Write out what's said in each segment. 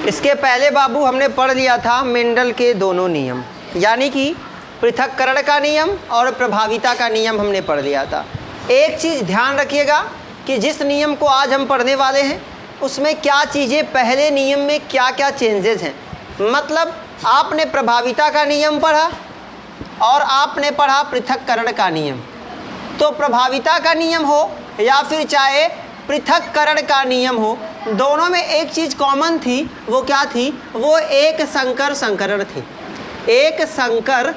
इसके पहले बाबू हमने पढ़ लिया था मेंडल के दोनों नियम, यानी कि पृथक्करण का नियम और प्रभाविता का नियम हमने पढ़ लिया था। एक चीज़ ध्यान रखिएगा कि जिस नियम को आज हम पढ़ने वाले हैं उसमें क्या चीज़ें पहले नियम में क्या क्या चेंजेस हैं। मतलब आपने प्रभाविता का नियम पढ़ा और आपने पढ़ा पृथक्करण का नियम। तो प्रभाविता का नियम हो या फिर चाहे पृथक्करण का नियम हो, दोनों में एक चीज़ कॉमन थी। वो क्या थी? वो एक संकर संकरण थी। एक संकर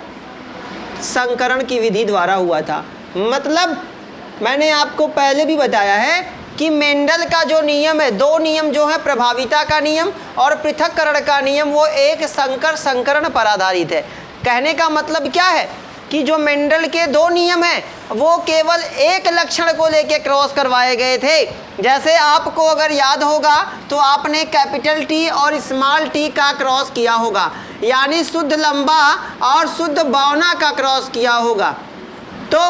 संकरण की विधि द्वारा हुआ था। मतलब मैंने आपको पहले भी बताया है कि मेंडल का जो नियम है, दो नियम जो है प्रभाविता का नियम और पृथक्करण का नियम, वो एक संकर संकरण पर आधारित है। कहने का मतलब क्या है कि जो मेंडल के दो नियम हैं वो केवल एक लक्षण को लेके क्रॉस करवाए गए थे। जैसे आपको अगर याद होगा तो आपने कैपिटल टी और स्मॉल टी का क्रॉस किया होगा, यानी शुद्ध लंबा और शुद्ध बौना का क्रॉस किया होगा। तो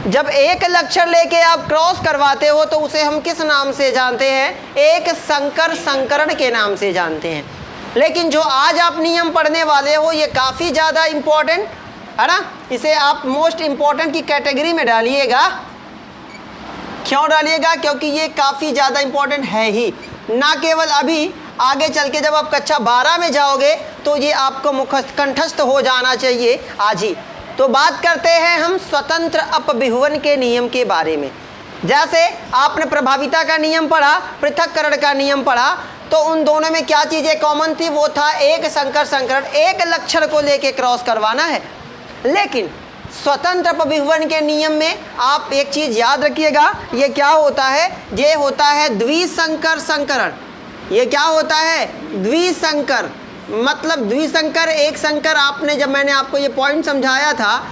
जब एक लक्षण लेके आप क्रॉस करवाते हो तो उसे हम किस नाम से जानते हैं? एक संकर संकरण के नाम से जानते हैं। लेकिन जो आज आप नियम पढ़ने वाले हो ये काफ़ी ज़्यादा इम्पोर्टेंट है ना, इसे आप मोस्ट इम्पोर्टेंट की कैटेगरी में डालिएगा। क्यों डालिएगा? क्योंकि ये काफ़ी ज़्यादा इम्पोर्टेंट है ही, ना केवल अभी, आगे चल के जब आप कक्षा 12 में जाओगे तो ये आपको कंठस्थ हो जाना चाहिए आज ही। तो बात करते हैं हम स्वतंत्र अपविहुवन के नियम के बारे में। जैसे आपने प्रभाविता का नियम पढ़ा, पृथक्करण का नियम पढ़ा, तो उन दोनों में क्या चीज़ें कॉमन थी? वो था एक संकर संकरण, एक लक्षण को लेके क्रॉस करवाना है। लेकिन स्वतंत्र अपविहुवन के नियम में आप एक चीज़ याद रखिएगा, ये क्या होता है? ये होता है द्विसंकर संकरण। ये क्या होता है? द्विसंकर। मतलब द्विसंकर, एक संकर। आपने जब मैंने आपको ये पॉइंट समझाया था,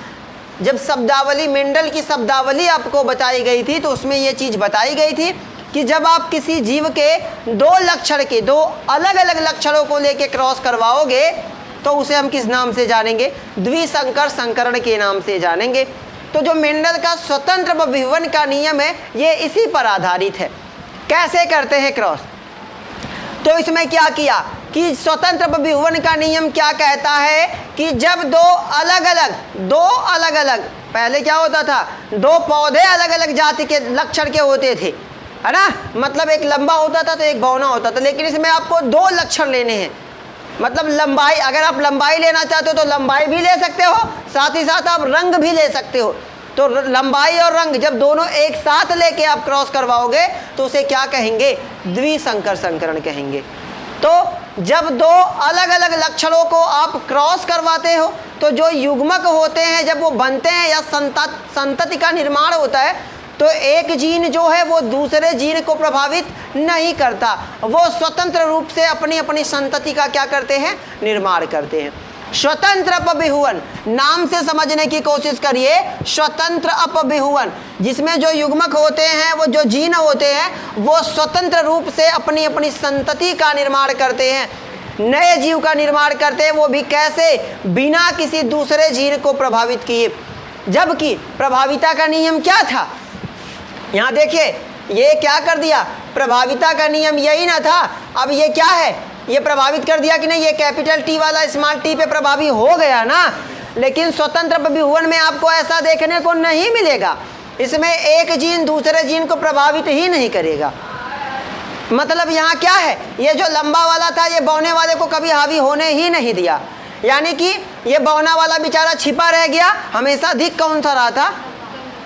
जब शब्दावली मेंडल की शब्दावली आपको बताई गई थी तो उसमें ये चीज़ बताई गई थी कि जब आप किसी जीव के दो लक्षण के, दो अलग अलग लक्षणों को लेके क्रॉस करवाओगे तो उसे हम किस नाम से जानेंगे? द्विसंकर संकरण के नाम से जानेंगे। तो जो मेंडल का स्वतंत्र अपविहुवन का नियम है ये इसी पर आधारित है। कैसे करते हैं क्रॉस? तो इसमें क्या किया कि स्वतंत्र अपविहुवन का नियम क्या कहता है कि जब दो अलग अलग पहले क्या होता था? दो पौधे अलग अलग जाति के लक्षण के होते थे, है ना। मतलब एक लंबा होता था तो एक बौना होता था। लेकिन इसमें आपको दो लक्षण लेने हैं। मतलब लंबाई, अगर आप लंबाई लेना चाहते हो तो लंबाई भी ले सकते हो, साथ ही साथ आप रंग भी ले सकते हो। तो लंबाई और रंग जब दोनों एक साथ लेके आप क्रॉस करवाओगे तो उसे क्या कहेंगे? द्विसंकर संकरण कहेंगे। तो जब दो अलग अलग लक्षणों को आप क्रॉस करवाते हो तो जो युग्मक होते हैं जब वो बनते हैं या संतति का निर्माण होता है तो एक जीन जो है वो दूसरे जीन को प्रभावित नहीं करता, वो स्वतंत्र रूप से अपनी अपनी संतति का क्या करते हैं? निर्माण करते हैं। स्वतंत्र अपविहुवन नाम से समझने की कोशिश करिए। स्वतंत्र अपविहुवन, जिसमें जो युग्मक होते हैं, वो जो जीन होते हैं, वो स्वतंत्र रूप से अपनी अपनी संतति का निर्माण करते हैं, नए जीव का निर्माण करते हैं। वो भी कैसे? बिना किसी दूसरे जीन को प्रभावित किए। जबकि प्रभाविता का नियम क्या था? यहाँ देखिए, ये क्या कर दिया? प्रभाविता का नियम यही ना था। अब ये क्या है? ये प्रभावित कर दिया कि नहीं? ये कैपिटल टी वाला स्मॉल टी पे प्रभावी हो गया ना। लेकिन स्वतंत्र अपविहुवन में आपको ऐसा देखने को नहीं मिलेगा। इसमें एक जीन दूसरे जीन को प्रभावित ही नहीं करेगा। मतलब यहाँ क्या है? ये जो लंबा वाला था ये बौने वाले को कभी हावी होने ही नहीं दिया। यानी कि ये बौना वाला बेचारा छिपा रह गया, हमेशा दिख कौन सा रहा था।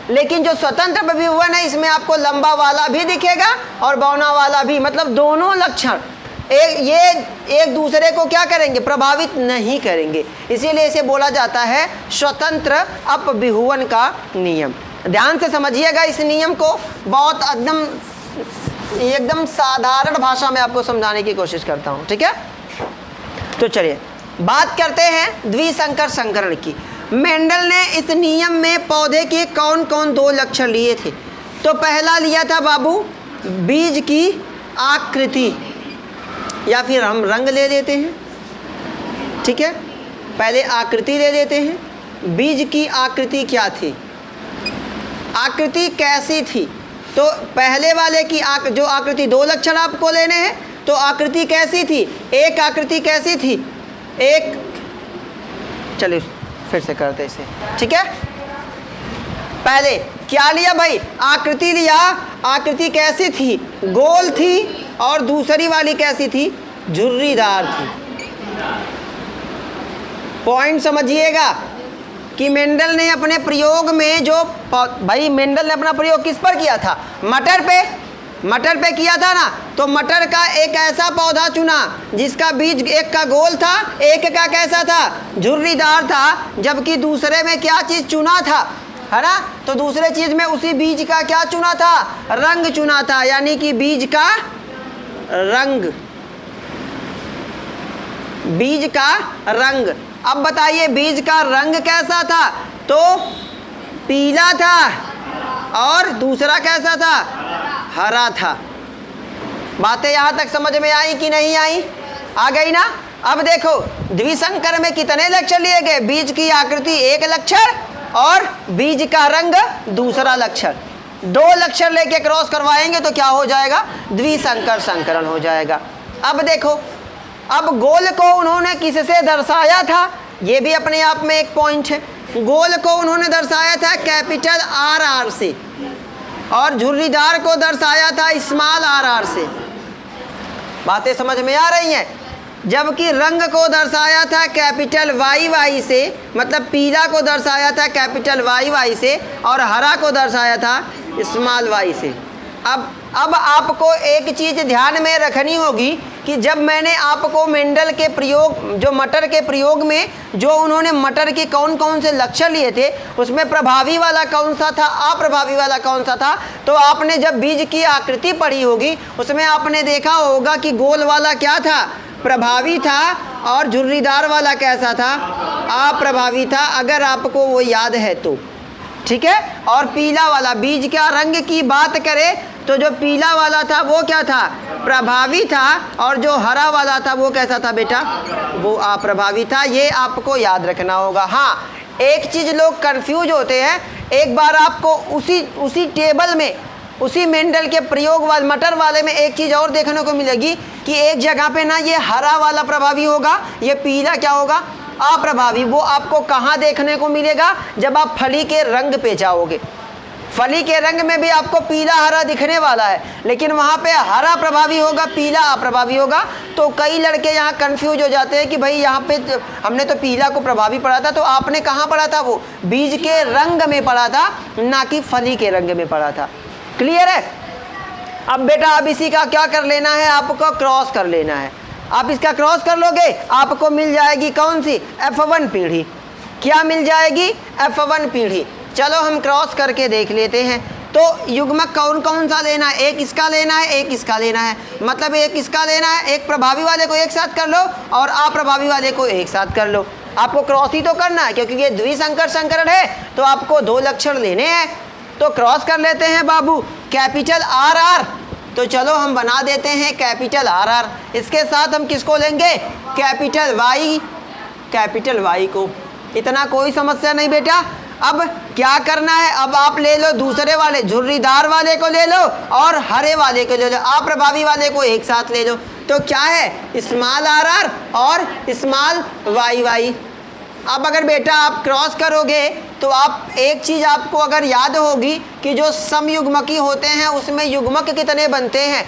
लेकिन जो स्वतंत्र अपविहुवन है इसमें आपको लंबा वाला भी दिखेगा और बौना वाला भी। मतलब दोनों लक्षण एक दूसरे को क्या करेंगे? प्रभावित नहीं करेंगे। इसीलिए इसे बोला जाता है स्वतंत्र अपविहुवन का नियम। ध्यान से समझिएगा इस नियम को, बहुत एकदम साधारण भाषा में आपको समझाने की कोशिश करता हूँ, ठीक है। तो चलिए बात करते हैं द्विसंकर संकरण की। मेंडल ने इस नियम में पौधे के कौन कौन दो लक्षण लिए थे? तो पहला लिया था बाबू बीज की आकृति, या फिर हम रंग ले लेते हैं, ठीक है। पहले आकृति ले लेते हैं। बीज की आकृति क्या थी? आकृति कैसी थी? तो पहले वाले की जो आकृति, दो लक्षण आपको लेने हैं। तो आकृति कैसी थी, एक आकृति कैसी थी, एक, चलिए फिर से करते इसे, ठीक है। पहले क्या लिया भाई, आकृति लिया, आकृति कैसी थी, गोल थी, और दूसरी वाली कैसी थी, झुर्रीदार थी। पॉइंट समझिएगा कि मेंडल ने अपने प्रयोग में जो, भाई मेंडल ने अपना प्रयोग किस पर किया था, मटर पे, मटर पे किया था ना। तो मटर का एक ऐसा पौधा चुना जिसका बीज एक का गोल था, एक का कैसा था, झुर्रीदार था, जबकि दूसरे में क्या चीज़ चुना था, है ना। तो दूसरे चीज़ में उसी बीज का क्या चुना था, रंग चुना था, यानी कि बीज का रंग, बीज का रंग। अब बताइए बीज का रंग कैसा था, तो पीला था, और दूसरा कैसा था, हरा था। बातें यहाँ तक समझ में आई कि नहीं आई, आ गई ना। अब देखो द्विसंकर में कितने लक्षण लिए गए, बीज की आकृति एक लक्षण और बीज का रंग दूसरा लक्षण, दो लक्षण लेके क्रॉस करवाएंगे तो क्या हो जाएगा, द्विसंकर संकरण हो जाएगा। अब देखो, अब गोल को उन्होंने किससे दर्शाया था, ये भी अपने आप में एक पॉइंट है। गोल को उन्होंने दर्शाया था कैपिटल आर आर से, और झुर्रीदार को दर्शाया था स्मॉल आर आर से। बातें समझ में आ रही हैं। जबकि रंग को दर्शाया था कैपिटल वाई वाई से, मतलब पीला को दर्शाया था कैपिटल वाई वाई से, और हरा को दर्शाया था स्मॉल वाई से। अब आपको एक चीज़ ध्यान में रखनी होगी कि जब मैंने आपको मेंडल के प्रयोग, जो मटर के प्रयोग में जो उन्होंने मटर के कौन कौन से लक्षण लिए थे, उसमें प्रभावी वाला कौन सा था, अप्रभावी वाला कौन सा था, तो आपने जब बीज की आकृति पढ़ी होगी उसमें आपने देखा होगा कि गोल वाला क्या था, प्रभावी था, और झुर्रीदार वाला कैसा था, अप्रभावी था, अगर आपको वो याद है तो, ठीक है। और पीला वाला, बीज का रंग की बात करें तो जो पीला वाला था वो क्या था, प्रभावी था, और जो हरा वाला था वो कैसा था बेटा, वो अप्रभावी था। ये आपको याद रखना होगा। हाँ, एक चीज़ लोग कंफ्यूज होते हैं, एक बार आपको उसी टेबल में, उसी मेंडल के प्रयोग वाले मटर वाले में एक चीज़ और देखने को मिलेगी कि एक जगह पे ना ये हरा वाला प्रभावी होगा, ये पीला क्या होगा, अप्रभावी। वो आपको कहाँ देखने को मिलेगा, जब आप फली के रंग पे जाओगे। फली के रंग में भी आपको पीला हरा दिखने वाला है, लेकिन वहाँ पे हरा प्रभावी होगा, पीला अप्रभावी होगा। तो कई लड़के यहाँ कंफ्यूज हो जाते हैं कि भाई यहाँ पे हमने तो पीला को प्रभावी पढ़ा था, तो आपने कहाँ पढ़ा था, वो बीज के रंग में पढ़ा था, ना कि फली के रंग में पढ़ा था। क्लियर है। अब बेटा अब इसी का क्या कर लेना है, आपको क्रॉस कर लेना है। आप इसका क्रॉस कर लोगे, आपको मिल जाएगी कौन सी, F1 पीढ़ी। क्या मिल जाएगी, F1 पीढ़ी। चलो हम क्रॉस करके देख लेते हैं। तो युग्मक कौन कौन सा लेना है, एक इसका लेना है, एक इसका लेना है, मतलब एक इसका लेना है, एक प्रभावी वाले को एक साथ कर लो और अप्रभावी वाले को एक साथ कर लो। आपको क्रॉस ही तो करना है, क्योंकि ये द्विसंकर संकरण है, तो आपको दो लक्षण लेने हैं। तो क्रॉस कर लेते हैं बाबू, कैपिटल आर आर। तो चलो हम बना देते हैं कैपिटल आर आर। इसके साथ हम किसको लेंगे, कैपिटल वाई, कैपिटल वाई को। इतना कोई समस्या नहीं बेटा। अब क्या करना है, अब आप ले लो दूसरे वाले, झुर्रीदार वाले को ले लो और हरे वाले को ले लो, अप्रभावी वाले को एक साथ ले लो। तो क्या है, स्मॉल आर आर और स्मॉल वाई वाई। अब अगर बेटा आप क्रॉस करोगे तो आप एक चीज़ आपको अगर याद होगी कि जो समयुग्मकी होते हैं उसमें युग्मक कितने बनते हैं,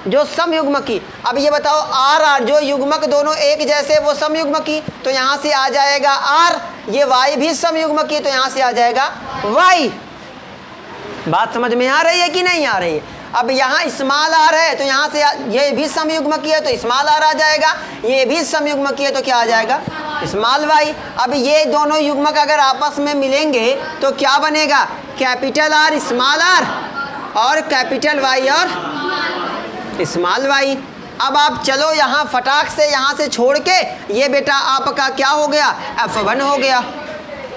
जो समयुग्मकी। अब ये बताओ आर आर, जो युग्मक दोनों एक जैसे वो समयुग्मकी, तो यहाँ से आ जाएगा आर। ये वाई भी समयुग्मकी, तो यहाँ से आ जाएगा वाई। बात समझ में आ रही है कि नहीं आ रही है। अब यहाँ स्मॉल आर है तो यहाँ से ये भी समयुग्मकी है तो स्मॉल आर आ जाएगा, ये भी समयुग्मकी है तो क्या आ जाएगा, स्मॉल वाई। अब ये दोनों युग्मक अगर आपस में मिलेंगे तो क्या बनेगा, कैपिटल आर स्मॉल आर और कैपिटल वाई और स्मॉल वाई। अब आप चलो यहाँ फटाक से यहाँ से छोड़ के, ये बेटा आपका क्या हो गया, F1 हो गया।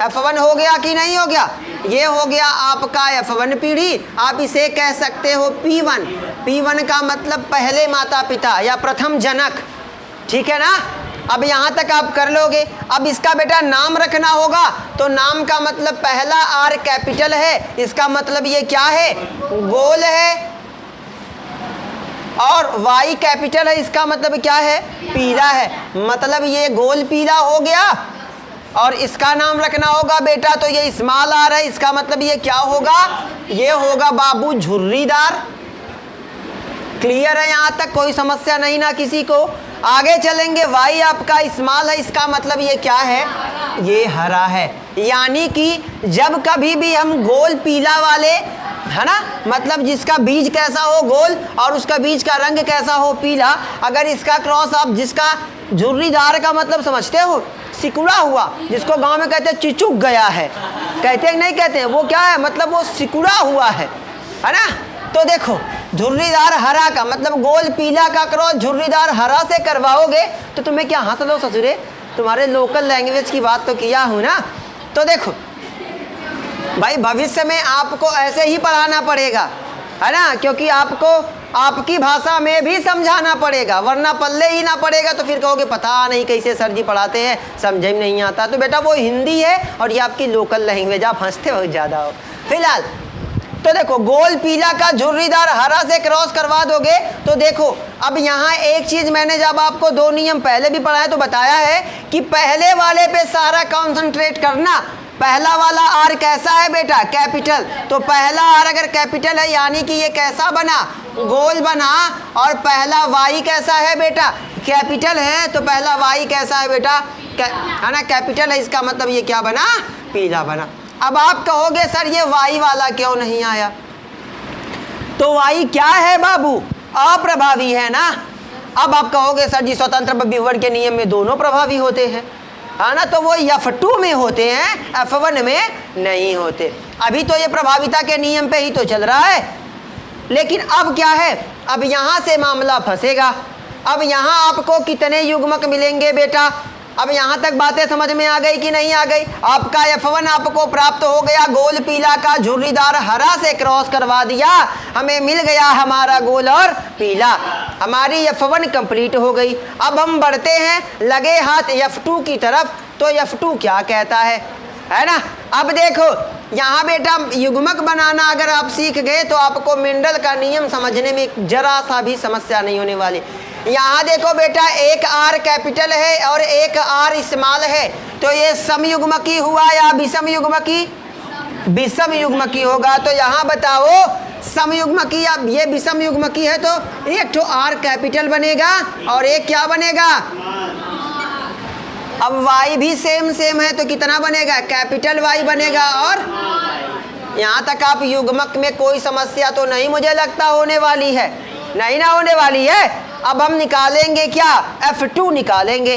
F1 हो गया कि नहीं हो गया, ये हो गया आपका F1 पीढ़ी। आप इसे कह सकते हो P1। P1 का मतलब पहले माता पिता या प्रथम जनक, ठीक है ना। अब यहाँ तक आप कर लोगे। अब इसका बेटा नाम रखना होगा, तो नाम का मतलब पहला आर कैपिटल है, इसका मतलब ये क्या है, गोल है, और वाई कैपिटल है, इसका मतलब क्या है, पीला है, मतलब ये गोल पीला हो गया। और इसका नाम रखना होगा बेटा, तो ये स्मॉल आर है, इसका मतलब ये क्या होगा, ये होगा बाबू झुर्रीदार। क्लियर है, यहाँ तक कोई समस्या नहीं ना किसी को। आगे चलेंगे, वाई आपका स्मॉल है, इसका मतलब ये क्या है, ये हरा है। यानी कि जब कभी भी हम गोल पीला वाले, है ना, मतलब जिसका बीज कैसा हो गोल और उसका बीज का रंग कैसा हो पीला, अगर इसका क्रॉस आप, जिसका झुर्रीदार का मतलब समझते हो, सिकुड़ा हुआ, जिसको गांव में कहते हैं चिचुक गया है, कहते हैं नहीं कहते हैं, वो क्या है, मतलब वो सिकुड़ा हुआ है ना। तो देखो झुर्रीदार हरा का मतलब गोल पीला का क्रॉस झुर्रीदार हरा से करवाओगे तो तुम्हें क्या हंस लो ससुरे, तुम्हारे लोकल लैंग्वेज की बात तो किया हूँ ना। तो देखो भाई भविष्य में आपको ऐसे ही पढ़ाना पड़ेगा, है ना, क्योंकि आपको आपकी भाषा में भी समझाना पड़ेगा, वरना पल्ले ही ना पड़ेगा तो फिर कहोगे पता नहीं कैसे सर जी पढ़ाते हैं, समझ में नहीं आता। तो बेटा वो हिंदी है और ये आपकी लोकल लैंग्वेज, आप हंसते बहुत ज़्यादा हो। फिलहाल तो देखो गोल पीला का झुर्रीदार हरा से क्रॉस करवा दोगे तो देखो अब यहाँ एक चीज़ मैंने जब आपको 2 नियम पहले भी पढ़ाया तो बताया है कि पहले वाले पे सारा कॉन्सेंट्रेट करना। पहला वाला आर कैसा है बेटा, कैपिटल, तो पहला आर अगर कैपिटल है यानी कि ये कैसा बना, गोल बना। और पहला वाई कैसा है बेटा, कैपिटल है, तो पहला वाई कैसा है बेटा, है ना, कैपिटल है, इसका मतलब ये क्या बना, पीला बना। अब आप कहोगे सर ये वाई वाला क्यों नहीं आया, तो वाई क्या है बाबू, अप्रभावी है ना। अब आप कहोगे सर जी स्वतंत्र विवरण के नियम में दोनों प्रभावी होते हैं, है ना, तो वो F2 में होते हैं, F1 में नहीं होते। अभी तो ये प्रभाविता के नियम पे ही तो चल रहा है, लेकिन अब क्या है, अब यहाँ से मामला फंसेगा। अब यहाँ आपको कितने युग्मक मिलेंगे बेटा, अब यहाँ तक बातें समझ में आ गई कि नहीं आ गई। आपका F1 आपको प्राप्त हो गया, गोल पीला का झुर्रीदार हरा से क्रॉस करवा दिया, हमें मिल गया हमारा गोल और पीला, हमारी F1 कंप्लीट हो गई। अब हम बढ़ते हैं लगे हाथ F2 की तरफ, तो F2 क्या कहता है ना। अब देखो यहाँ बेटा युग्मक बनाना अगर आप सीख गए तो आपको मेंडल का नियम समझने में जरा सा भी समस्या नहीं होने वाली। यहाँ देखो बेटा एक आर कैपिटल है और एक आर स्मॉल है, तो ये समयुग्मकी हुआ या विषम युग्मकी, विषम युग्मकी होगा। तो यहाँ बताओ समयुग्मकी या ये विषम युग्मकी है तो एक तो आर कैपिटल बनेगा और एक क्या बनेगा, अब वाई भी सेम है तो कितना बनेगा, कैपिटल वाई बनेगा। और यहाँ तक आप युग्मक में कोई समस्या तो नहीं मुझे लगता होने वाली है, नहीं ना होने वाली है। अब हम निकालेंगे क्या, F2 निकालेंगे।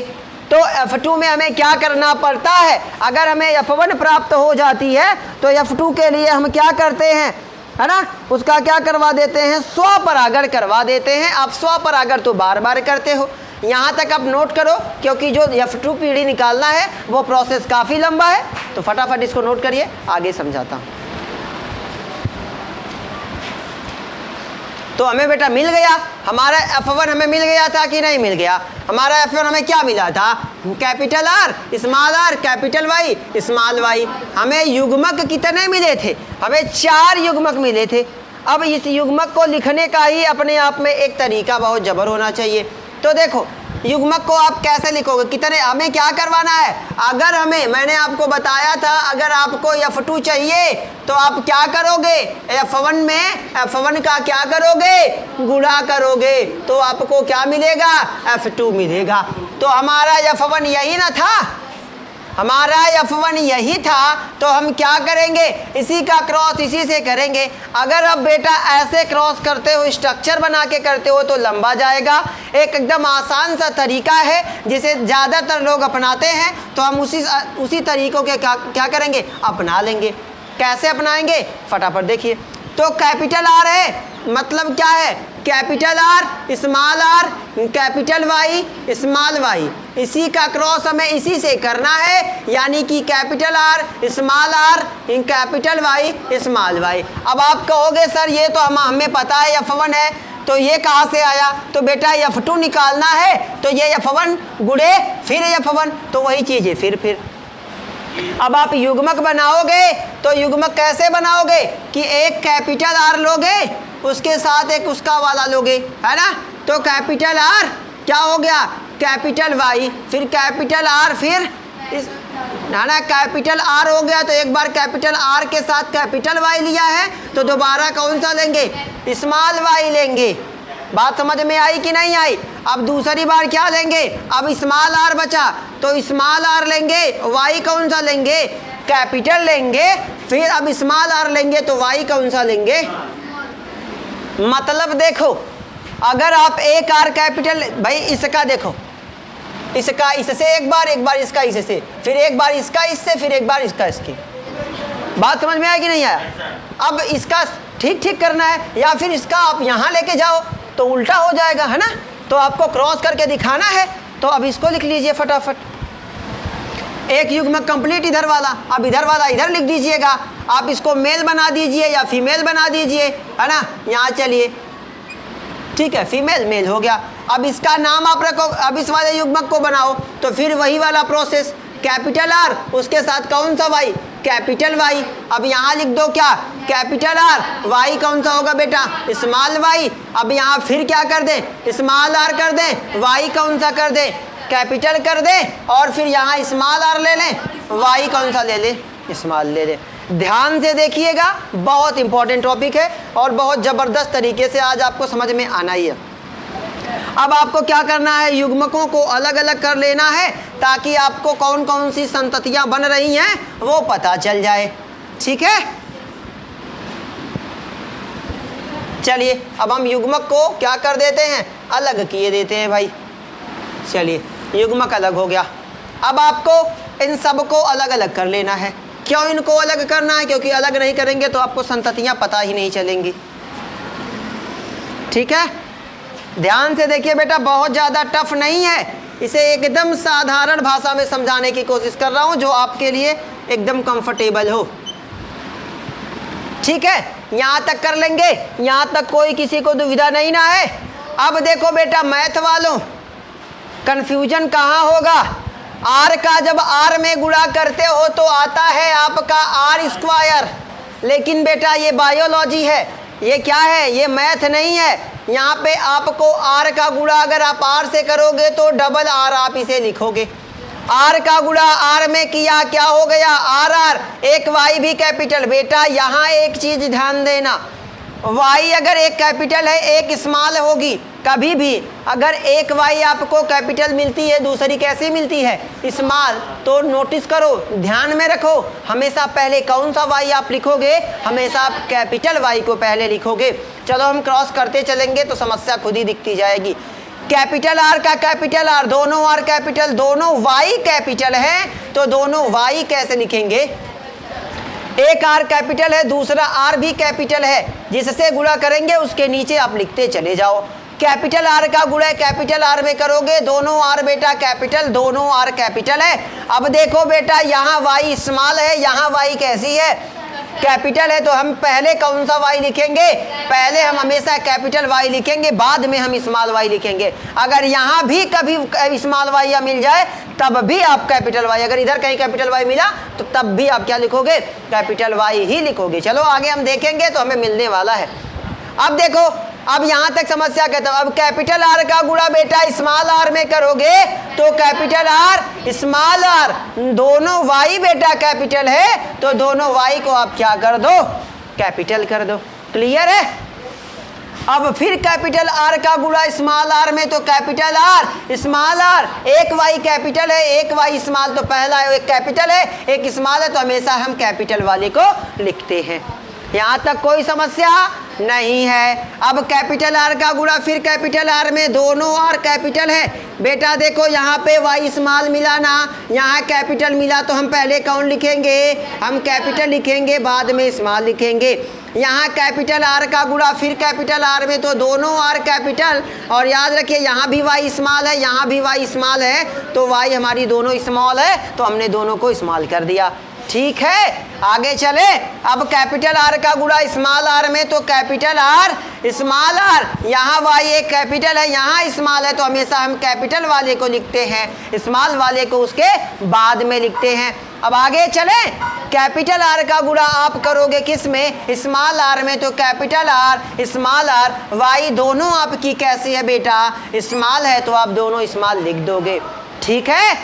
तो F2 में हमें क्या करना पड़ता है, अगर हमें F1 प्राप्त हो जाती है तो F2 के लिए हम क्या करते हैं, है ना, उसका क्या करवा देते हैं, स्वपरागण करवा देते हैं। आप स्वपरागण तो बार बार करते हो, यहाँ तक आप नोट करो, क्योंकि जो F2 पीढ़ी निकालना है वो प्रोसेस काफ़ी लंबा है, तो फटाफट इसको नोट करिए, आगे समझाता हूँ। तो हमें बेटा मिल गया हमारा F1, हमें मिल गया था कि नहीं मिल गया, हमारा F1 हमें क्या मिला था, capital R small R capital Y small Y. हमें युग्मक कितने मिले थे, हमें 4 युग्मक मिले थे। अब इस युग्मक को लिखने का ही अपने आप में एक तरीका बहुत जबर होना चाहिए। तो देखो युग्मक को आप कैसे लिखोगे, कितने, हमें क्या करवाना है, अगर हमें, मैंने आपको बताया था अगर आपको F2 चाहिए तो आप क्या करोगे, F1 में F1 का क्या करोगे, गुणा करोगे, तो आपको क्या मिलेगा, F2 मिलेगा। तो हमारा F1 यही ना था, हमारा F1 यही था, तो हम क्या करेंगे, इसी का क्रॉस इसी से करेंगे। अगर अब बेटा ऐसे क्रॉस करते हो, स्ट्रक्चर बना के करते हो तो लंबा जाएगा। एक एकदम आसान सा तरीका है जिसे ज़्यादातर लोग अपनाते हैं, तो हम उसी तरीकों के क्या करेंगे, अपना लेंगे। कैसे अपनाएंगे, फटाफट देखिए। तो कैपिटल आर है, मतलब क्या है, capital R small R capital Y small Y, इसी का क्रॉस हमें इसी से करना है, यानी कि capital R small R capital Y small Y. अब आप कहोगे सर ये तो हमें पता है F1 है, तो ये कहाँ से आया, तो बेटा F2 निकालना है, तो ये F1 गुणे फिर F1, तो वही चीज़ है फिर अब आप युग्मक बनाओगे तो युग्मक कैसे बनाओगे कि एक कैपिटल आर लोगे, उसके साथ एक उसका वाला लोगे, है ना। तो कैपिटल आर क्या हो गया, कैपिटल वाई, फिर कैपिटल आर, फिर इस ना कैपिटल आर हो गया। तो एक बार कैपिटल आर के साथ कैपिटल वाई लिया है तो दोबारा कौन सा लेंगे, स्मॉल वाई लेंगे। बात समझ में आई कि नहीं आई। अब दूसरी बार क्या लेंगे, अब स्मॉल आर बचा तो स्मॉल आर लेंगे, वाई कौन सा लेंगे, कैपिटल लेंगे। फिर अब स्मॉल आर लेंगे तो वाई कौन सा लेंगे। मतलब देखो, अगर आप एक आर कैपिटल, भाई इसका देखो, इसका इससे एक बार इसका इससे, फिर एक बार इसका इससे, फिर एक बार इसका इसकी। बात समझ में आया कि नहीं आया। अब इसका ठीक करना है, या फिर इसका आप यहाँ लेके जाओ तो उल्टा हो जाएगा, है ना। तो आपको क्रॉस करके दिखाना है, तो अब इसको लिख लीजिए फटाफट। एक युग्मक कंप्लीट इधर वाला, अब इधर वाला इधर लिख दीजिएगा। आप इसको मेल बना दीजिए या फीमेल बना दीजिए, है ना। यहाँ चलिए, ठीक है, फीमेल मेल हो गया। अब इसका नाम आप रखो, अब इस वाले युग्मक को बनाओ तो फिर वही वाला प्रोसेस, कैपिटल आर उसके साथ कौन सा वाई, कैपिटल वाई। अब यहाँ लिख दो क्या, कैपिटल आर, वाई कौन सा होगा बेटा, स्मॉल वाई। अब यहाँ फिर क्या कर दें, स्मॉल आर कर दें, वाई कौन सा कर दें, कैपिटल कर दें, और फिर यहाँ स्मॉल आर ले लें, वाई कौन सा ले लें, स्मॉल ले लें। ध्यान से देखिएगा, बहुत इंपॉर्टेंट टॉपिक है और बहुत ज़बरदस्त तरीके से आज आपको समझ में आना ही है। अब आपको क्या करना है, युग्मकों को अलग अलग कर लेना है ताकि आपको कौन कौन सी संततियां बन रही हैं वो पता चल जाए, ठीक है। चलिए अब हम युग्मक को क्या कर देते हैं, अलग किए देते हैं भाई। चलिए युग्मक अलग हो गया। अब आपको इन सब को अलग अलग कर लेना है। क्यों इनको अलग करना है, क्योंकि अलग नहीं करेंगे तो आपको संततियां पता ही नहीं चलेंगी, ठीक है। ध्यान से देखिए बेटा, बहुत ज़्यादा टफ नहीं है, इसे एकदम साधारण भाषा में समझाने की कोशिश कर रहा हूँ जो आपके लिए एकदम कंफर्टेबल हो, ठीक है। यहाँ तक कर लेंगे, यहाँ तक कोई किसी को दुविधा नहीं ना है। अब देखो बेटा मैथ वालों, कंफ्यूजन कहाँ होगा, आर का जब आर में गुणा करते हो तो आता है आपका आर स्क्वायर, लेकिन बेटा ये बायोलॉजी है, ये क्या है, ये मैथ नहीं है। यहाँ पे आपको आर का गुणा अगर आप आर से करोगे तो डबल आर आप इसे लिखोगे। आर का गुणा आर में किया, क्या हो गया, आर आर, एक वाई भी कैपिटल। बेटा यहाँ एक चीज़ ध्यान देना, वाई अगर एक कैपिटल है एक स्मॉल होगी। कभी भी अगर एक वाई आपको कैपिटल मिलती है, दूसरी कैसी मिलती है, स्मॉल, तो नोटिस करो, ध्यान में रखो, हमेशा पहले कौन सा वाई आप लिखोगे, हमेशा आप कैपिटल वाई को पहले लिखोगे। चलो हम क्रॉस करते चलेंगे तो समस्या खुद ही दिखती जाएगी। कैपिटल आर का कैपिटल आर, दोनों आर कैपिटल, दोनों वाई कैपिटल है, तो दोनों वाई कैसे लिखेंगे, एक आर कैपिटल है दूसरा आर भी कैपिटल है, जिससे गुणा करेंगे उसके नीचे आप लिखते चले जाओ। कैपिटल आर का गुणा कैपिटल आर में करोगे, दोनों आर बेटा कैपिटल, दोनों आर कैपिटल है। अब देखो बेटा यहाँ वाई स्मॉल है, यहाँ वाई कैसी है, कैपिटल है, तो हम पहले कौन सा वाई लिखेंगे, पहले हम हमेशा कैपिटल वाई लिखेंगे, बाद में हम स्मॉल वाई लिखेंगे। अगर यहाँ भी कभी स्मॉल वाई या मिल जाए तब भी आप कैपिटल वाई, अगर इधर कहीं कैपिटल वाई मिला तो तब भी आप क्या लिखोगे, कैपिटल वाई ही लिखोगे। चलो आगे हम देखेंगे तो हमें मिलने वाला है। अब देखो, अब यहाँ तक समस्या कहता हूँ। अब कैपिटल आर का गुणा बेटा स्मॉल आर में करोगे तो कैपिटल आर स्मॉल आर, दोनों वाई बेटा कैपिटल है, तो दोनों वाई को आप क्या कर दो, कैपिटल कर दो। क्लियर है। अब फिर कैपिटल आर का गुणा स्मॉल आर में, तो कैपिटल आर स्मॉल आर, एक वाई कैपिटल है एक वाई स्मॉल, तो पहला एक कैपिटल है एक स्मॉल है, तो हमेशा हम कैपिटल वाले को लिखते हैं। यहाँ तक कोई समस्या नहीं है। अब कैपिटल आर का गुणा फिर कैपिटल आर में, दोनों आर कैपिटल है बेटा। देखो यहाँ पे वाई स्मॉल मिला ना, यहाँ कैपिटल मिला, तो हम पहले कौन लिखेंगे, हम कैपिटल लिखेंगे, बाद में स्मॉल लिखेंगे। यहाँ कैपिटल आर का गुणा फिर कैपिटल आर में, तो दोनों आर कैपिटल, और याद रखिए यहाँ भी वाई स्मॉल है यहाँ भी वाई स्मॉल है, तो वाई हमारी दोनों स्मॉल है, तो हमने दोनों को स्मॉल कर दिया। ठीक है, आगे चले। अब कैपिटल आर का गुणा स्मॉल आर में, तो कैपिटल आर स्मॉल आर, यहाँ वाई एक कैपिटल है यहाँ स्मॉल है, तो हमेशा हम कैपिटल वाले को लिखते हैं, स्मॉल वाले को उसके बाद में लिखते हैं। अब आगे चले, कैपिटल आर का गुणा आप करोगे किस में, स्मॉल आर में, तो capital R small R Y दोनों आपकी कैसी है बेटा, स्मॉल है, तो आप दोनों स्मॉल लिख दोगे। ठीक है,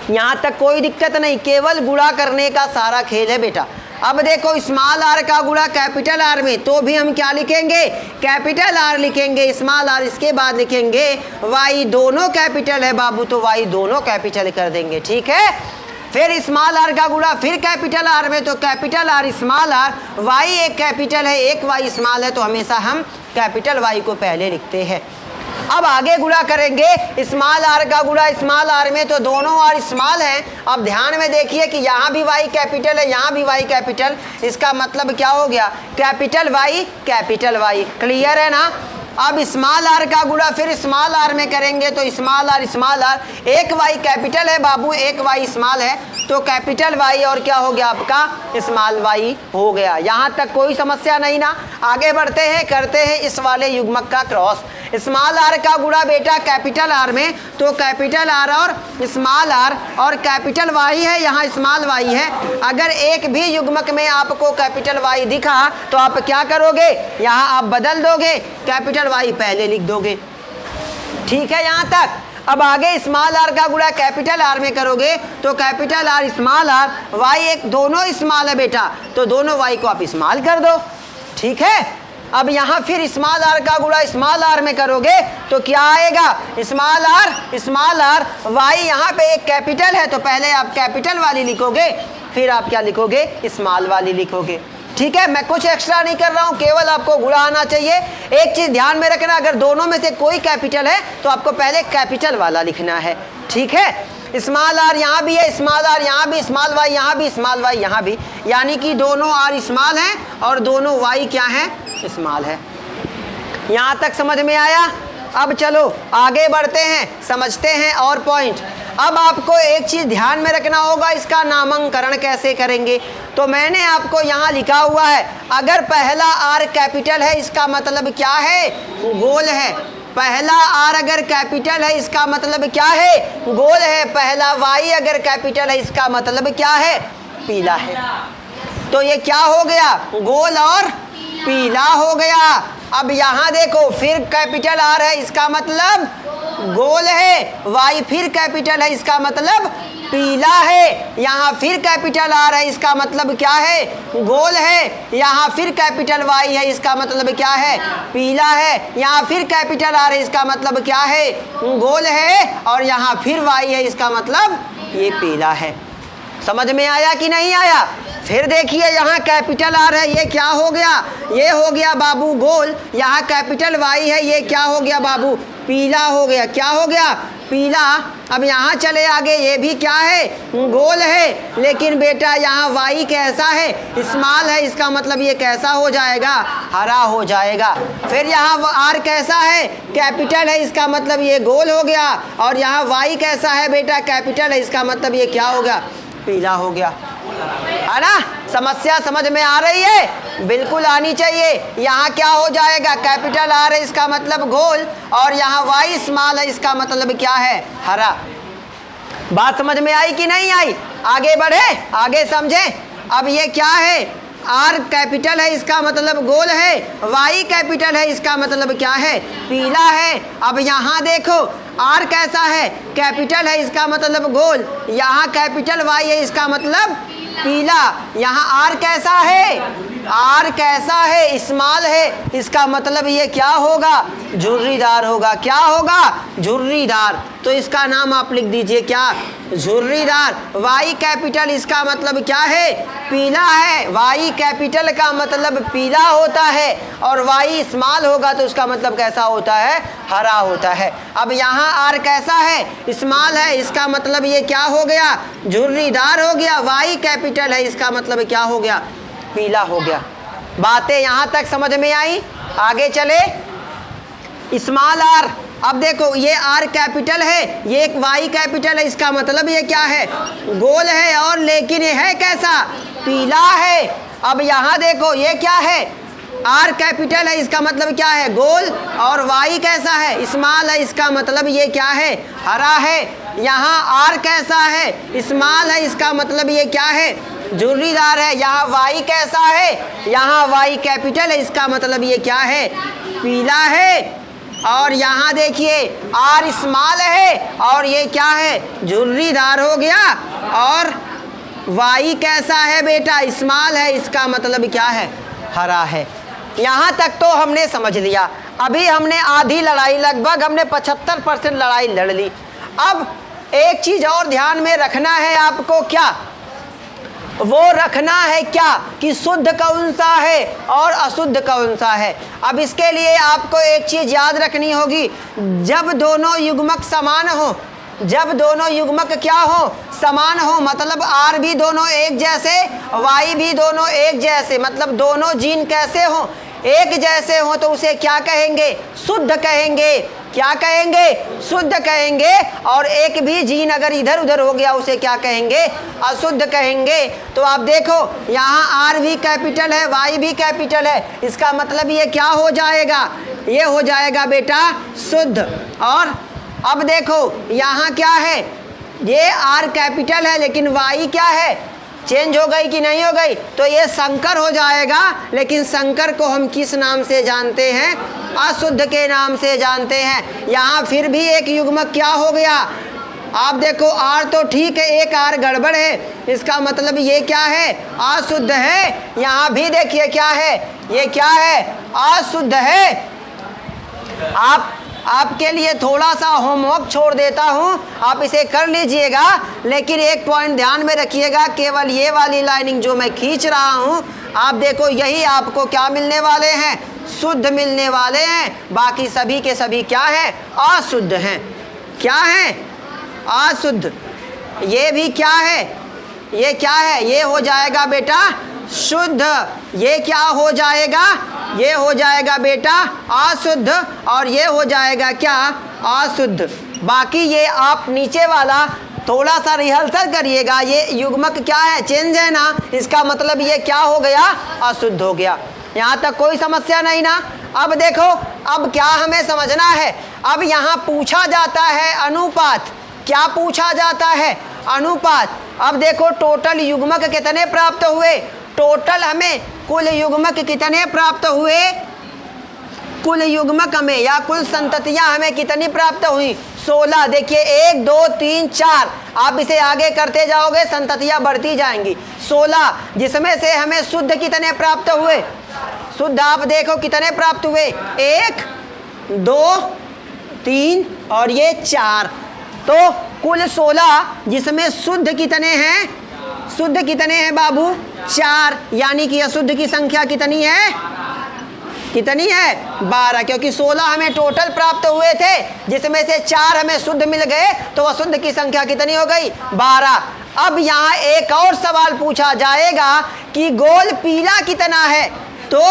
यहाँ तक कोई दिक्कत नहीं, केवल गुणा करने का सारा खेल है बेटा। अब देखो स्मॉल आर का गुणा कैपिटल आर में, तो भी हम क्या लिखेंगे, कैपिटल आर लिखेंगे, स्मॉल आर, इसके बाद लिखेंगे वाई दोनों कैपिटल है बाबू, तो वाई दोनों कैपिटल कर देंगे। ठीक है, फिर स्मॉल आर का गुणा फिर कैपिटल आर में, तो capital R small R, Y एक कैपिटल है एक वाई स्मॉल है, तो हमेशा हम कैपिटल वाई को पहले लिखते हैं। अब आगे गुणा करेंगे स्मॉल आर का गुणा स्मॉल आर में, तो दोनों आर स्मॉल हैं। अब ध्यान में देखिए कि यहाँ भी वाई कैपिटल है, यहाँ भी वाई कैपिटल, इसका मतलब क्या हो गया, कैपिटल वाई। क्लियर है ना। अब स्मॉल आर का गुणा फिर स्मॉल आर में करेंगे, तो स्मॉल आर, एक वाई कैपिटल है बाबू, एक वाई स्मॉल है, तो कैपिटल वाई और क्या हो गया आपका, स्मॉल वाई हो गया। यहाँ तक कोई समस्या नहीं ना। आगे बढ़ते हैं, करते हैं इस वाले युग्मक का क्रॉस। स्मॉल आर का गुणा बेटा कैपिटल आर में, तो कैपिटल आर और स्मॉल आर, और कैपिटल वाई है, यहाँ स्मॉल वाई है। अगर एक भी युग्मक में आपको कैपिटल वाई दिखा तो आप क्या करोगे, यहाँ आप बदल दोगे, कैपिटल वाई पहले लिख दोगे। ठीक है यहाँ तक। अब आगे स्मॉल आर का गुणा कैपिटल आर में करोगे, तो capital R small R, Y एक दोनों स्मॉल है बेटा, तो दोनों वाई को आप स्मॉल कर दो। ठीक है, अब यहाँ फिर स्मॉल आर का गुणा स्मॉल आर में करोगे, तो क्या आएगा, स्मॉल आर वाई, यहाँ पे एक कैपिटल है, तो पहले आप कैपिटल वाली लिखोगे, फिर आप क्या लिखोगे, स्मॉल वाली लिखोगे। ठीक है, मैं कुछ एक्स्ट्रा नहीं कर रहा हूँ, केवल आपको गुणा आना चाहिए। एक चीज़ ध्यान में रखना, अगर दोनों में से कोई कैपिटल है तो आपको पहले कैपिटल वाला लिखना है। ठीक है, स्मॉल आर यहाँ भी है, स्मॉल आर यहाँ भी, स्मॉल वाई यहाँ भी, स्मॉल वाई यहाँ भी, यानी कि दोनों आर स्मॉल हैं और दोनों वाई क्या हैं, स्मॉल है। यहाँ तक समझ में आया। अब चलो आगे बढ़ते हैं, समझते हैं और पॉइंट। अब आपको एक चीज़ ध्यान में रखना होगा, इसका नामकरण कैसे करेंगे। तो मैंने आपको यहाँ लिखा हुआ है, अगर पहला आर कैपिटल है इसका मतलब क्या है, गोल है। पहला आर अगर कैपिटल है इसका मतलब क्या है, गोल है। पहला वाई अगर कैपिटल है इसका मतलब क्या है, पीला है। तो ये क्या हो गया, गोल और पीला हो गया। अब यहाँ देखो फिर कैपिटल आर है, इसका मतलब गोल है, वाई फिर कैपिटल है, इसका मतलब पीला है। यहाँ फिर कैपिटल आर है, इसका मतलब क्या है, गोल है। यहाँ फिर कैपिटल वाई है, इसका मतलब क्या है, पीला है। यहाँ फिर कैपिटल आर है, इसका मतलब क्या है, गोल है। और यहाँ फिर वाई है, इसका मतलब ये पीला है। समझ में आया कि नहीं आया। फिर देखिए यहाँ कैपिटल आर है, ये क्या हो गया, ये हो गया बाबू गोल। यहाँ कैपिटल वाई है, ये क्या हो गया बाबू, पीला हो गया। क्या हो गया, पीला। अब यहाँ चले आगे, ये भी क्या है, गोल है, लेकिन बेटा यहाँ वाई कैसा है, स्मॉल है, इसका मतलब ये कैसा हो जाएगा, हरा हो जाएगा। फिर यहाँ आर कैसा है, कैपिटल है, इसका मतलब ये गोल हो गया। और यहाँ वाई कैसा है बेटा, कैपिटल है, इसका मतलब ये क्या हो गया, पीला हो गया। है ना, समस्या समझ में आ रही है, बिल्कुल आनी चाहिए। यहाँ क्या हो जाएगा, कैपिटल आर है, इसका मतलब गोल, और यहाँ वाई स्मॉल है, इसका मतलब क्या है, हरा। बात समझ में आई कि नहीं आई। आगे बढ़े, आगे समझे। अब ये क्या है, आर कैपिटल है, इसका मतलब गोल है, वाई कैपिटल है, इसका मतलब क्या है, पीला है। अब यहाँ देखो आर कैसा है, कैपिटल है, इसका मतलब गोल। यहाँ कैपिटल वाई है, इसका मतलब पीला। यहाँ आर कैसा है, आर कैसा है, स्मॉल है, इसका मतलब ये क्या होगा, झुर्रीदार होगा। क्या होगा, झुर्रीदार। तो इसका नाम आप लिख दीजिए क्या, झुर्रीदार। वाई कैपिटल, इसका मतलब क्या है, पीला है। वाई कैपिटल का मतलब पीला होता है, और वाई स्मॉल होगा तो उसका मतलब कैसा होता है, हरा होता है। अब यहाँ आर कैसा है, स्मॉल है, इसका मतलब ये क्या हो गया, झुर्रीदार हो गया। वाई कैपिटल है, इसका मतलब क्या हो गया, पीला हो गया। बातें यहाँ तक समझ में आई। आगे चले, स्मॉल आर। अब देखो ये आर कैपिटल है, ये एक वाई कैपिटल है, इसका मतलब ये क्या है, गोल है, और लेकिन ये है कैसा, पीला है। अब यहाँ देखो ये क्या है, आर कैपिटल है, इसका मतलब क्या है, गोल, और वाई कैसा है, स्मॉल है, इसका मतलब ये क्या है, हरा है। यहाँ आर कैसा है, स्मॉल है, इसका मतलब ये क्या है, झुर्रीदार है। यहाँ वाई कैसा है, यहाँ वाई कैपिटल है, इसका मतलब ये क्या है, पीला है। और यहाँ देखिए आर स्मॉल है और ये क्या है, झुर्रीदार हो गया। और वाई कैसा है बेटा, स्मॉल है, इसका मतलब क्या है, हरा है। यहाँ तक तो हमने समझ लिया। अभी हमने आधी लड़ाई, लगभग हमने 75% लड़ाई लड़ ली। अब एक चीज़ और ध्यान में रखना है आपको, क्या वो रखना है क्या कि शुद्ध कौन सा है और अशुद्ध कौन सा है। अब इसके लिए आपको एक चीज़ याद रखनी होगी, जब दोनों युग्मक समान हो, जब दोनों युग्मक क्या हो, समान हो, मतलब आर भी दोनों एक जैसे, वाई भी दोनों एक जैसे, मतलब दोनों जीन कैसे हो, एक जैसे हो, तो उसे क्या कहेंगे, शुद्ध कहेंगे। क्या कहेंगे, शुद्ध कहेंगे। और एक भी जीन अगर इधर उधर हो गया उसे क्या कहेंगे, अशुद्ध कहेंगे। तो आप देखो यहाँ आर भी कैपिटल है, वाई भी कैपिटल है, इसका मतलब ये क्या हो जाएगा, ये हो जाएगा बेटा शुद्ध। और अब देखो यहाँ क्या है, ये आर कैपिटल है लेकिन वाई क्या है, चेंज हो गई कि नहीं हो गई, तो ये संकर हो जाएगा। लेकिन संकर को हम किस नाम से जानते हैं, अशुद्ध के नाम से जानते हैं। यहाँ फिर भी एक युग्मक क्या हो गया, आप देखो आर तो ठीक है, एक आर गड़बड़ है, इसका मतलब ये क्या है, अशुद्ध है। यहाँ भी देखिए क्या है, ये क्या है, अशुद्ध है। आपके लिए थोड़ा सा होमवर्क छोड़ देता हूँ, आप इसे कर लीजिएगा। लेकिन एक पॉइंट ध्यान में रखिएगा, केवल ये वाली लाइनिंग जो मैं खींच रहा हूँ, आप देखो यही आपको क्या मिलने वाले हैं, शुद्ध मिलने वाले हैं। बाकी सभी के सभी क्या है, अशुद्ध हैं। क्या है, अशुद्ध। ये भी क्या है, ये क्या है, ये हो जाएगा बेटा शुद्ध। ये क्या हो जाएगा, ये हो जाएगा बेटा अशुद्ध, और ये हो जाएगा क्या, अशुद्ध। बाकी ये आप नीचे वाला थोड़ा सा रिहर्सल करिएगा, ये युग्मक क्या है, चेंज है ना, इसका मतलब ये क्या हो गया, अशुद्ध हो गया। यहाँ तक कोई समस्या नहीं ना। अब देखो, अब क्या हमें समझना है, अब यहाँ पूछा जाता है अनुपात। क्या पूछा जाता है, अनुपात। अब देखो टोटल युग्मक कितने प्राप्त हुए, टोटल हमें कुल युग्मक कितने प्राप्त हुए, कुल युग्मक हमें या कुल संततियां हमें कितनी प्राप्त हुई, 16। देखिए 1 2 3 4, आप इसे आगे करते जाओगे संततियां बढ़ती जाएंगी। 16, जिसमें से हमें शुद्ध कितने प्राप्त हुए, शुद्ध आप देखो कितने प्राप्त हुए, 1 2 3 और ये 4। तो कुल 16, जिसमें शुद्ध कितने हैं, शुद्ध कितने हैं बाबू, 4। यानी कि अशुद्ध की संख्या कितनी है, कितनी है, 12। क्योंकि 16 हमें टोटल प्राप्त हुए थे, जिसमें से 4 हमें शुद्ध मिल गए, तो अशुद्ध की संख्या कितनी हो गई, 12। अब यहाँ एक और सवाल पूछा जाएगा कि गोल पीला कितना है, तो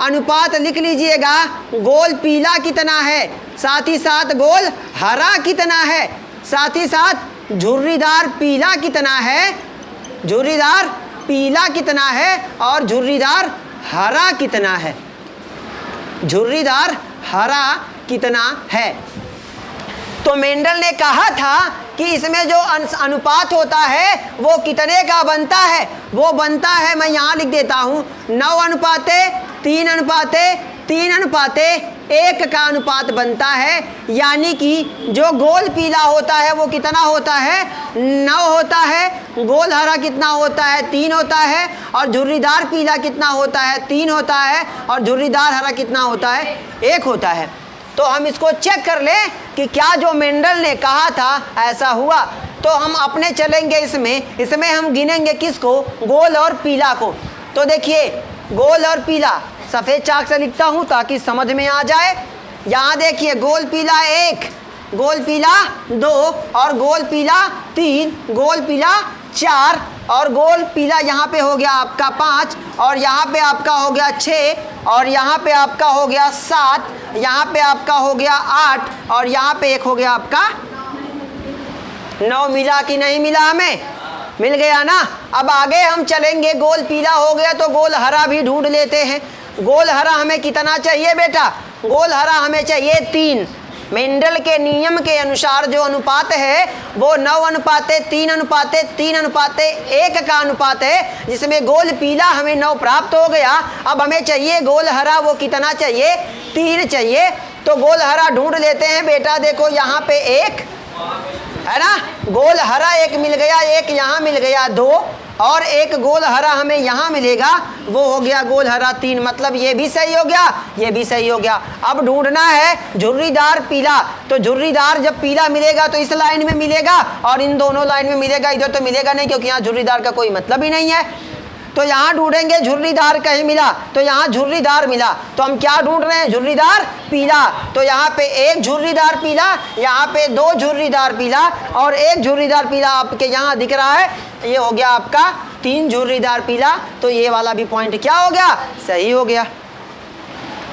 अनुपात लिख लीजिएगा, गोल पीला कितना है, साथ ही साथ गोल हरा कितना है, साथ ही साथ झुर्रीदार पीला कितना है, झुर्रीदार पीला कितना है, और झुर्रीदार हरा कितना है, झुर्रीदार हरा कितना है। तो मेंडल ने कहा था कि इसमें जो अनुपात होता है वो कितने का बनता है, वो बनता है, मैं यहाँ लिख देता हूँ, 9 अनुपाते 3 अनुपाते 3 अनुपाते 1 का अनुपात बनता है। यानी कि जो गोल पीला होता है वो कितना होता है, 9 होता है, गोल हरा कितना होता है, 3 होता है, और झुर्रीदार पीला कितना होता है, 3 होता है, और झुर्रीदार हरा कितना होता है, 1 होता है। तो हम इसको चेक कर लें कि क्या जो मेंडल ने कहा था ऐसा हुआ। तो हम अपने चलेंगे इसमें हम गिनेंगे किसको, गोल और पीला को। तो देखिए गोल और पीला, सफ़ेद चाक से लिखता हूँ ताकि समझ में आ जाए। यहाँ देखिए गोल पीला 1, गोल पीला 2, और गोल पीला 3, गोल पीला 4, और गोल पीला यहाँ पे हो गया आपका 5, और यहाँ पे आपका हो गया 6, और यहाँ पे आपका हो गया 7, यहाँ पे आपका हो गया 8, और यहाँ पे एक हो गया आपका 9। मिला कि नहीं मिला, हमें मिल गया ना। अब आगे हम चलेंगे, गोल पीला हो गया तो गोल हरा भी ढूंढ लेते हैं। गोल हरा हमें कितना चाहिए बेटा, गोल हरा हमें चाहिए 3। मेंडल के नियम के अनुसार जो अनुपात है वो 9:3:3:3:1 का अनुपात है, जिसमें गोल पीला हमें 9 प्राप्त हो गया। अब हमें चाहिए गोल हरा, वो कितना चाहिए? 3 चाहिए। तो गोल हरा ढूंढ लेते हैं बेटा। देखो यहाँ पे 1 है ना, गोल हरा 1 मिल गया, 1 यहाँ मिल गया 2, और 1 गोल हरा हमें यहाँ मिलेगा, वो हो गया गोल हरा 3। मतलब ये भी सही हो गया, ये भी सही हो गया। अब ढूंढना है झुर्रीदार पीला। तो झुर्रीदार जब पीला मिलेगा तो इस लाइन में मिलेगा और इन दोनों लाइन में मिलेगा, इधर तो मिलेगा नहीं क्योंकि यहाँ झुर्रीदार का कोई मतलब ही नहीं है। तो यहाँ ढूंढेंगे झुर्रीदार कहीं मिला, तो यहाँ झुर्रीदार मिला, तो हम क्या ढूंढ रहे हैं? झुर्रीदार पीला। तो यहाँ पे 1 झुर्रीदार पीला, यहाँ पे 2 झुर्रीदार पीला, और 1 झुर्रीदार पीला आपके यहाँ दिख रहा है, ये हो गया आपका 3 झुर्रीदार पीला। तो ये वाला भी पॉइंट क्या हो गया? सही हो गया।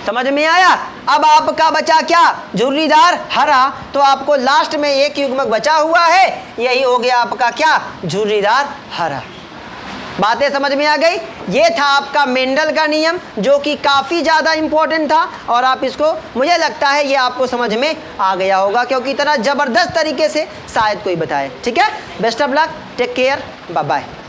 समझ में आया? अब आपका बचा क्या? झुर्रीदार हरा। तो आपको लास्ट में एक युग्मक बचा हुआ है, यही हो गया आपका क्या? झुर्रीदार हरा। बातें समझ में आ गई? ये था आपका मेंडल का नियम, जो कि काफ़ी ज़्यादा इंपॉर्टेंट था, और आप इसको, मुझे लगता है ये आपको समझ में आ गया होगा, क्योंकि इतना ज़बरदस्त तरीके से शायद कोई बताए। ठीक है, best of luck, take care, bye bye.